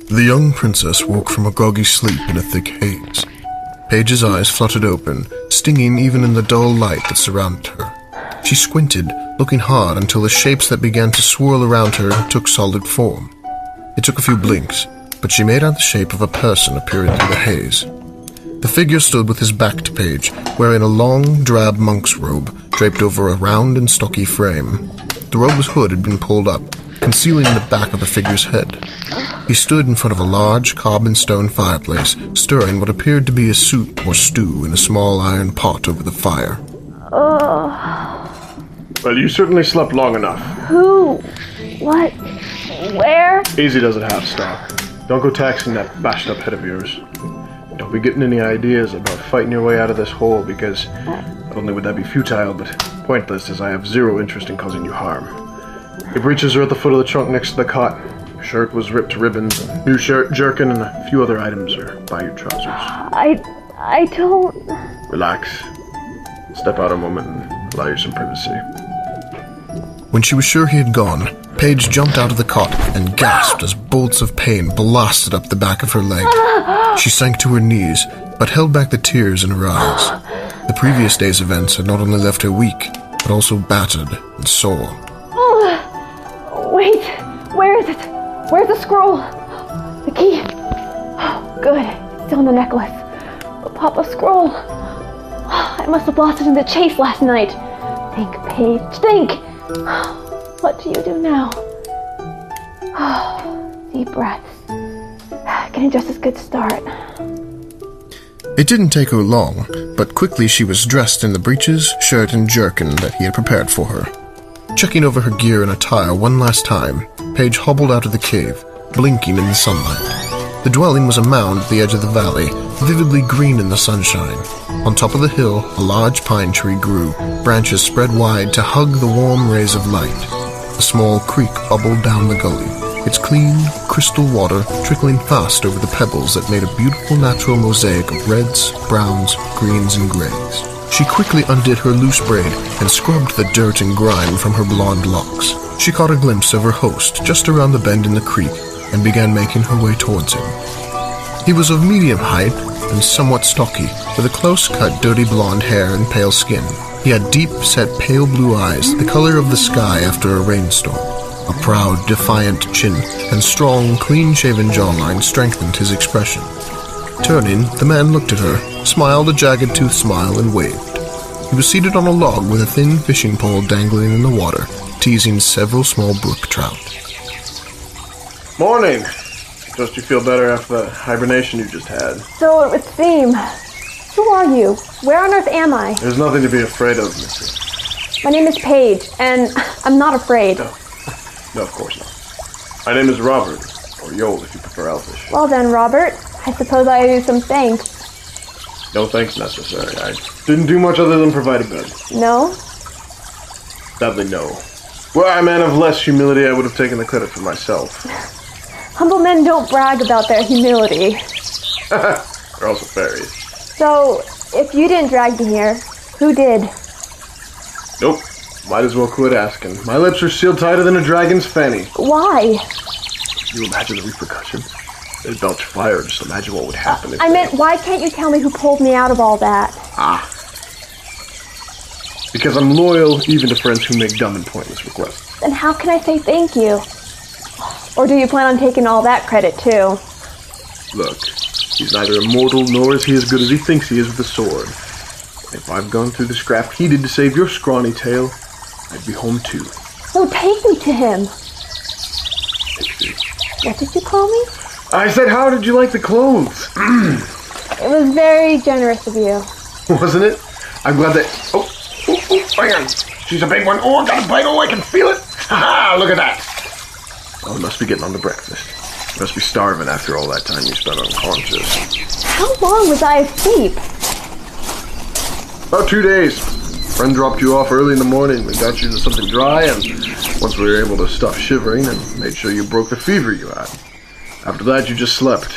The young princess woke from a groggy sleep in a thick haze. Paige's eyes fluttered open, stinging even in the dull light that surrounded her. She squinted, looking hard until the shapes that began to swirl around her took solid form. It took a few blinks, but she made out the shape of a person appearing through the haze. The figure stood with his back to Paige, wearing a long, drab monk's robe draped over a round and stocky frame. The robe's hood had been pulled up, concealing the back of the figure's head. He stood in front of a large carved-in-stone fireplace, stirring what appeared to be a soup or stew in a small iron pot over the fire. Well, you certainly slept long enough. Who? What? Where? Easy doesn't have stock. Don't go taxing that bashed-up head of yours. Don't be getting any ideas about fighting your way out of this hole, because not only would that be futile, but pointless, as I have zero interest in causing you harm. Your breeches are at the foot of the trunk next to the cot. Your shirt was ripped to ribbons, and new shirt, jerkin, and a few other items are by your trousers. I don't... Relax. Step out a moment and allow you some privacy. When she was sure he had gone, Paige jumped out of the cot and gasped as bolts of pain blasted up the back of her leg. She sank to her knees, but held back the tears in her eyes. The previous day's events had not only left her weak, but also battered and sore. Wait, where is it? Where's the scroll? The key. Oh, good, it's still in the necklace. But Papa's scroll. I must have lost it in the chase last night. Think, Paige, think. What do you do now? Deep breaths. Getting just as good start. It didn't take her long, but quickly she was dressed in the breeches, shirt, and jerkin that he had prepared for her. Checking over her gear and attire one last time, Paige hobbled out of the cave, blinking in the sunlight. The dwelling was a mound at the edge of the valley, vividly green in the sunshine. On top of the hill, a large pine tree grew, branches spread wide to hug the warm rays of light. A small creek bubbled down the gully, its clean, crystal water trickling fast over the pebbles that made a beautiful natural mosaic of reds, browns, greens, and grays. She quickly undid her loose braid and scrubbed the dirt and grime from her blonde locks. She caught a glimpse of her host just around the bend in the creek and began making her way towards him. He was of medium height and somewhat stocky, with a close-cut, dirty blonde hair and pale skin. He had deep-set pale blue eyes, the color of the sky after a rainstorm. A proud, defiant chin and strong, clean-shaven jawline strengthened his expression. Turning, the man looked at her, smiled a jagged-toothed smile, and waved. He was seated on a log with a thin fishing pole dangling in the water, teasing several small brook trout. Morning! Trust you feel better after that hibernation you just had. So it would seem. Who are you? Where on earth am I? There's nothing to be afraid of, Missy. My name is Paige, and I'm not afraid. No, of course not. My name is Robert, or Yol if you prefer Elfish. Well then, Robert, I suppose I owe you some thanks. No thanks necessary. I didn't do much other than provide a bed. No? Sadly, no. Were I a man of less humility, I would have taken the credit for myself. Humble men don't brag about their humility. They're also fairies. So, if you didn't drag me here, who did? Nope. Might as well quit asking. My lips are sealed tighter than a dragon's fanny. Why? Can you imagine the repercussions? They'd belch fire. Just imagine what would happen if I meant, why can't you tell me who pulled me out of all that? Because I'm loyal even to friends who make dumb and pointless requests. Then how can I say thank you? Or do you plan on taking all that credit, too? Look, he's neither immortal nor is he as good as he thinks he is with a sword. If I've gone through the scrap he did to save your scrawny tail, I'd be home too. So take me to him. Pixie. What did you call me? I said, how did you like the clothes? It was very generous of you. Wasn't it? I'm glad that... Oh, hang on. She's a big one. Oh, I got a bite. Oh, I can feel it. Ha-ha, look at that. Oh, must be getting on to breakfast. Must be starving after all that time you spent unconscious. How long was I asleep? About 2 days. Friend dropped you off early in the morning. We got you to something dry, and once we were able to stop shivering and made sure you broke the fever you had. After that, you just slept.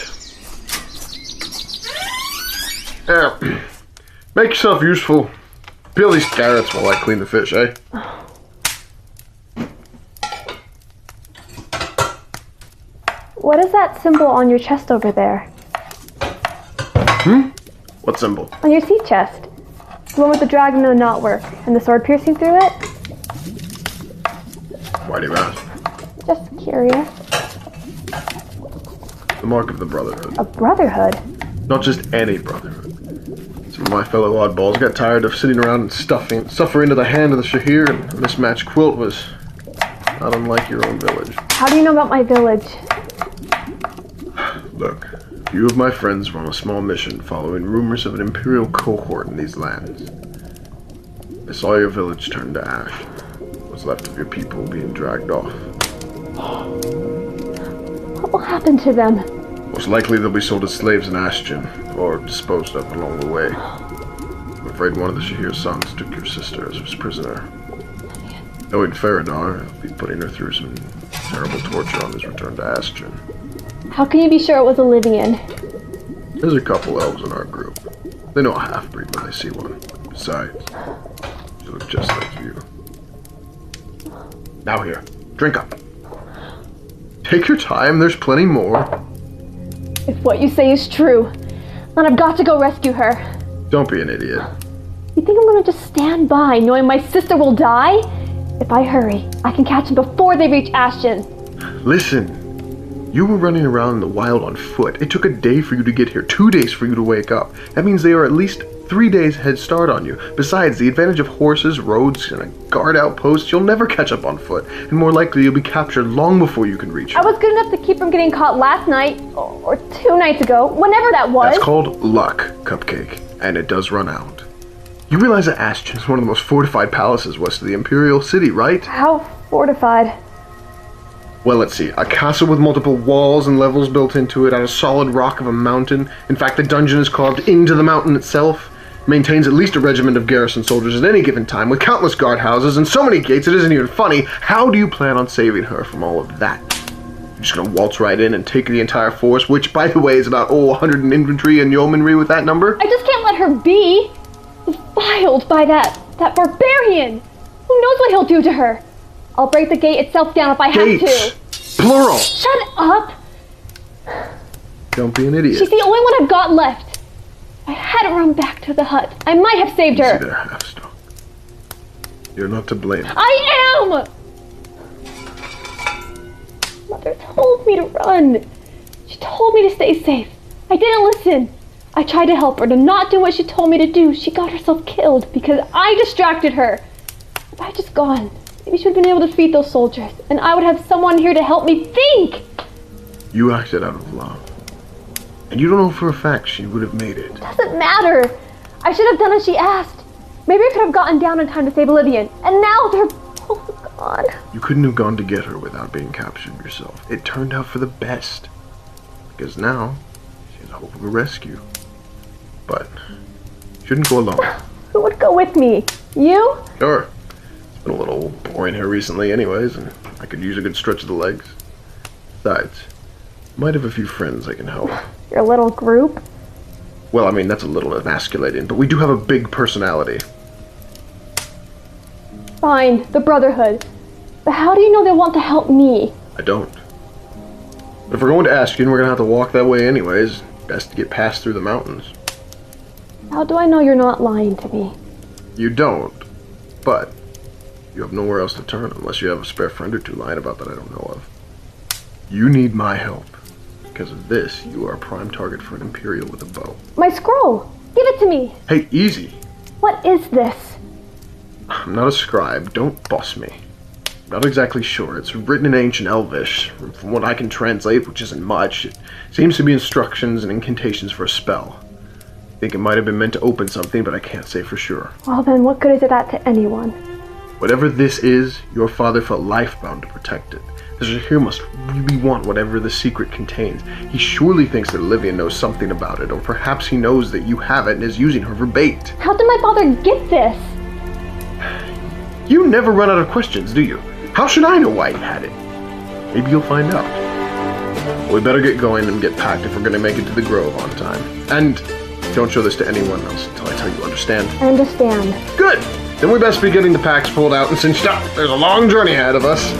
Yeah. Make yourself useful. Peel these carrots while I clean the fish, eh? What is that symbol on your chest over there? What symbol? On your sea chest. The one with the dragon and the knotwork, and the sword piercing through it? Why do you ask? Just curious. The mark of the Brotherhood. A brotherhood? Not just any Brotherhood. Some of my fellow oddballs got tired of sitting around and suffer into the hand of the Shahir, and a mismatched quilt was not unlike your own village. How do you know about my village? Look, a few of my friends were on a small mission following rumors of an Imperial cohort in these lands. I saw your village turn to ash. What's left of your people being dragged off. What will happen to them? Most likely they'll be sold as slaves in Ashton, or disposed of along the way. I'm afraid one of the Shahir's sons took your sister as his prisoner. Knowing Faradar, he'll be putting her through some terrible torture on his return to Ashton. How can you be sure it was Olivian? There's a couple elves in our group. They know a half-breed when they see one. Besides, they look just like you. Now here, drink up. Take your time, there's plenty more. If what you say is true, then I've got to go rescue her. Don't be an idiot. You think I'm gonna just stand by knowing my sister will die? If I hurry, I can catch them before they reach Ashton. Listen, you were running around in the wild on foot. It took a day for you to get here, 2 days for you to wake up. That means they are at least 3 days head start on you. Besides, the advantage of horses, roads, and a guard outpost, you'll never catch up on foot. And more likely, you'll be captured long before you can reach her. I was good enough to keep from getting caught last night, or 2 nights ago, whenever that was. That's called luck, Cupcake, and it does run out. You realize that Ashton is one of the most fortified palaces west of the Imperial City, right? How fortified? Well, let's see. A castle with multiple walls and levels built into it on a solid rock of a mountain. In fact, the dungeon is carved into the mountain itself. Maintains at least a regiment of garrison soldiers at any given time, with countless guardhouses and so many gates it isn't even funny. How do you plan on saving her from all of that? You're just gonna waltz right in and take the entire force, which, by the way, is about, 100 in infantry and yeomanry with that number? I just can't let her be defiled by that barbarian. Who knows what he'll do to her? I'll break the gate itself down if I have to. Plural! Shut up! Don't be an idiot. She's the only one I've got left. If I hadn't run back to the hut, I might have saved her. See there, Halfstock. You're not to blame. I am! Mother told me to run. She told me to stay safe. I didn't listen. I tried to help her to not do what she told me to do. She got herself killed because I distracted her. If I had just gone, maybe she would have been able to defeat those soldiers, and I would have someone here to help me think. You acted out of love. And you don't know for a fact she would have made it. Doesn't matter. I should have done as she asked. Maybe I could have gotten down in time to save Olivian, and now they're both gone. You couldn't have gone to get her without being captured yourself. It turned out for the best. Because now, she has hope of a rescue. But, you shouldn't go alone. Who would go with me? You? Sure. It's been a little boring here recently anyways, and I could use a good stretch of the legs. Besides, I might have a few friends I can help. Your little group? Well, I mean, that's a little emasculating, but we do have a big personality. Fine, the Brotherhood. But how do you know they want to help me? I don't. But if we're going to Ashton, we're going to have to walk that way anyways. Best to get past through the mountains. How do I know you're not lying to me? You don't, but you have nowhere else to turn unless you have a spare friend or two lying about that I don't know of. You need my help. Because of this, you are a prime target for an Imperial with a bow. My scroll! Give it to me! Hey, easy. What is this? I'm not a scribe. Don't boss me. I'm not exactly sure. It's written in ancient Elvish. From what I can translate, which isn't much, it seems to be instructions and incantations for a spell. I think it might have been meant to open something, but I can't say for sure. Well then, what good is it at to anyone? Whatever this is, your father felt life-bound to protect it. The Shahir must really want whatever the secret contains. He surely thinks that Olivia knows something about it, or perhaps he knows that you have it and is using her for bait. How did my father get this? You never run out of questions, do you? How should I know why he had it? Maybe you'll find out. We better get going and get packed if we're going to make it to the Grove on time. And don't show this to anyone else until I tell you, understand? I understand. Good! Then we best be getting the packs pulled out and cinched up. There's a long journey ahead of us.